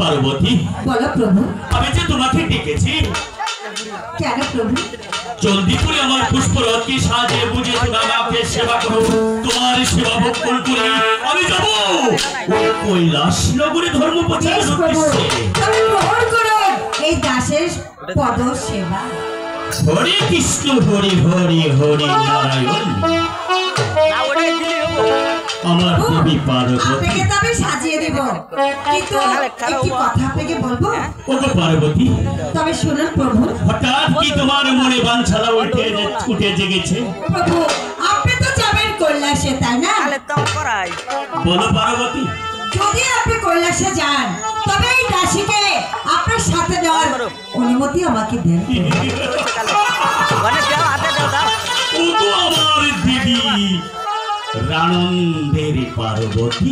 পার্বতী বলো প্রভু। আমি যে তোমাকে ডেকেছি কেন প্রভু? জলদি করে আমার পুষ্পরথকে সাজিয়ে বুঝে তোমাকে সেবা করো। তোমার সেবা ভক্ষণ করে আমি যাব কৈলাস নগরে ধর্ম প্রচারের উদ্দেশ্যে। তবে গ্রহণ করো এই দাসের পদ সেবা। হরে কৃষ্ণ হরে হরে হরে নারায়ণ। আমার দেবী পার্বতী আপনাকে তবে সাজিয়ে দেব, কিন্তু একটি কথা আপনাকে বলবো। ওগো পার্বতী তবে শুনুন প্রভু। হঠাৎ কি তোমার মনে বাঞ্ছালা উঠে জেগেছে? প্রভু আপনি তো যাবেন কৈলাসে, তাই না? বলো পার্বতী। যদি আপনি কৈলাসে যান তবে এই দাসীকে আপনার সাথে দেওয়ার অনুমতি আমাকে দেন। ওগো আমার দেবী রানন্দের পার্বতী,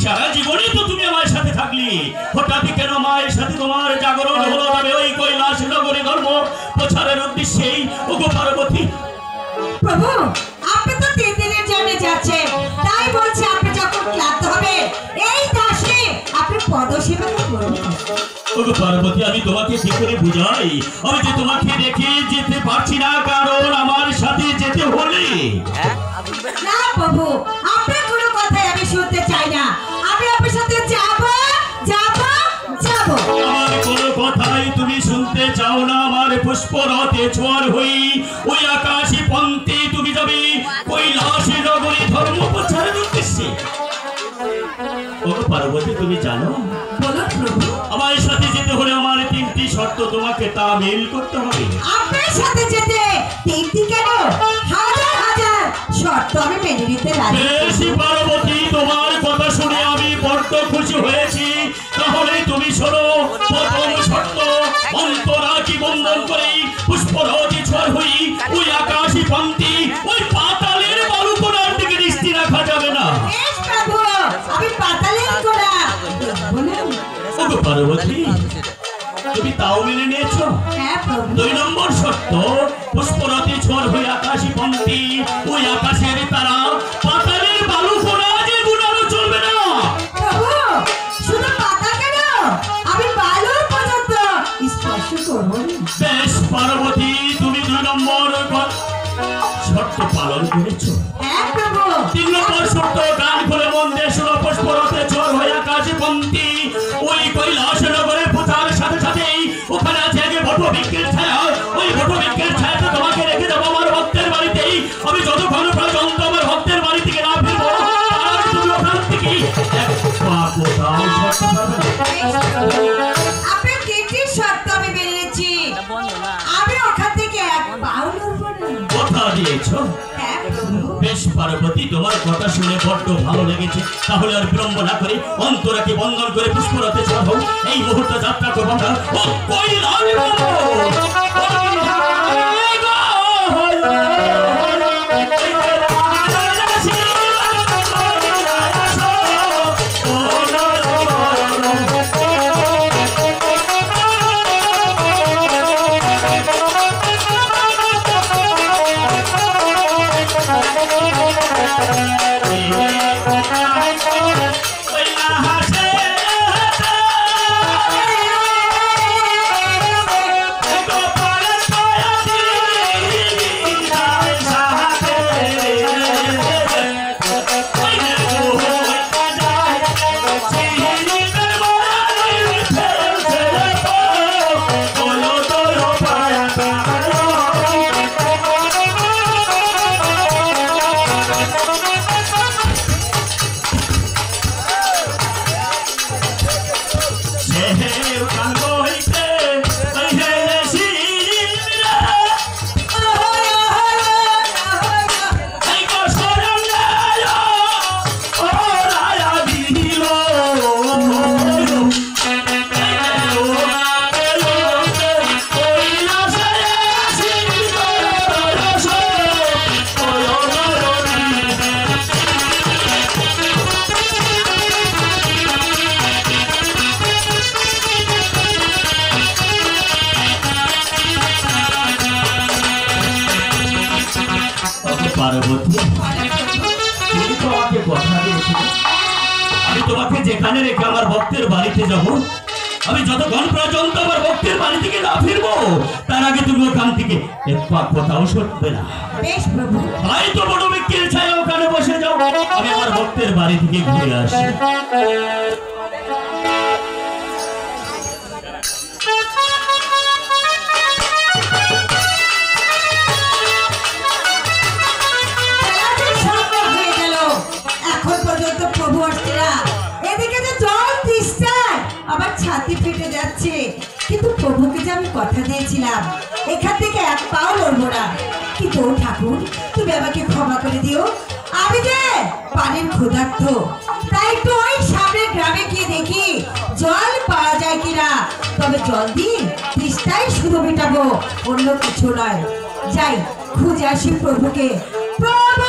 সারা জীবনে তো তুমি আমার সাথে থাকলি, হঠাৎ কেন মায়ের সাথে তোমার জাগরণ হলো? তবে ওই কৈলাস নগরে ধর্ম প্রচারের উদ্দেশ্যেই। ওগো পার্বতী। প্রভু আপনি তো 3 দিনের জন্য যাচ্ছেন, তাই বলছি আপনি যখন ক্লান্ত হবে এই দাসে আপনি পদসেবা করুন। ওগো পার্বতী আমি তোমাকে কি করে বুঝাই? আমি যে তোমাকে রেখে যেতে পারছি না, কারণ আমার সাথে যেতে হলে। না প্রভু আপনার কোনো কথাই আমি শুনতে চাই না, আমি আপনার সাথে যাব যাব যাব। আমার কোনো কথাই তুমি শুনতে চাও না? আমার পুষ্পরথে ছোঁয়ার হই ওই আকাশে পন্থে তুমি যাবে কৈলাস নগরে ধর্ম প্রচারের উদ্দেশ্যে। ওগো পার্বতী তুমি জানো বলুন প্রভু। আমার সাথে যেতে হলে আমার 3টি শর্ত তোমাকে তামিল করতে হবে। আপনার সাথে যেতে 3টি কেন, হাজার হাজার শর্ত আমি মেনে নিতে রাজি। বেশি পার্বতী তোমার কথা শুনে আমি বড্ড খুশি হয়েছি। তাহলে তুমি শোনো, প্রথম শর্ত অন্তরাকে বন্ধন করে পুষ্পরথে ছোঁয়ার হই ওই আকাশে পন্থী ওই পাতালের বালুকোনার দিকে দৃষ্টি রাখা যাবে না। বেশ প্রভু আমি পাতালের গোড়া বলুন। ওগো পার্বতী তুমি তাও মেনে নিয়েছো? হ্যাঁ প্রভু। 2 নম্বর শর্ত পুষ্পরথে ছোঁয়ার হই আকাশে পন্থী ওই আকাশের তারা পাতালের বালুকোনা যে গুনারও চলবে না। প্রভু শুধু পাতা কেন, আমি বালু পর্যন্ত স্পর্শ করব না। বেশ পার্বতী তুমি 2 নম্বর শর্ত পালন করেছো। হ্যাঁ প্রভু। 3 নম্বর শর্ত গান করে মন দিয়ে শোনো, পুষ্পরথে ছোঁয়ার হই আকাশে পন্থী ওই কৈলাস নগরে প্রচার সাথে সাথেই ওখানে আছে আগে বটবৃক্ষের ছায়া, ওই বটবৃক্ষের ছায়াতে তোমাকে রেখে যাবো আমার ভক্তের বাড়িতেই। আমি যতক্ষণ পর্যন্ত আমার ভক্তের বাড়ি থেকে না ফিরবো আর তুমি ওখান থেকে এক পা কোথাও সরতে পারবে না। আপনার 3টি শর্ত আমি মেনে নিচ্ছি, আমি ওখান থেকে এক পাও নড়বো না। কথা দিয়েছো? হ্যাঁ প্রভু। বেশ পার্বতী তোমার কথা শুনে বড্ড ভালো লেগেছে। তাহলে আর বিলম্ব না করে অন্তরাকে বন্ধন করে পুষ্পরথে ছোঁয়া হোক। এই মুহূর্তে যাত্রা করবো আমরা ও কৈলাস পার্বতী তুমি তো আমাকে কথা দিয়েছিলে আমি তোমাকে যেখানে এখানে রেখে আমার ভক্তের বাড়িতে যাব? আমি যতক্ষণ পর্যন্ত আমার ভক্তের বাড়ি থেকে না ফিরবো তার আগে তুমি ওখান থেকে এক পা কোথাও সরবে না। বেশ প্রভু। তাই তো বড় বিক্রির ছায়া ওখানে বসে যাও, আমি আমার ভক্তের বাড়ি থেকে ঘুরে আসি। এখন পর্যন্ত প্রভু আসছে না। এদিকে যে জল তৃষ্ণায় আমার ছাতি ফেটে যাচ্ছে, কিন্তু প্রভুকে যে আমি কথা দিয়েছিলাম এখান থেকে এক পাও লড়বো না। কিন্তু ও ঠাকুর, তুমি আমাকে ক্ষমা করে দিও, আমি যে পানির ক্ষুধার্ত, তাই একটু ওই সামনের গ্রামে গিয়ে দেখি জল পাওয়া যায় কিনা। তবে জল দিন তৃষ্ণাই শুধু মেটাবো, অন্য কিছু নয়। যাই খুঁজে আসি প্রভুকে। প্রভু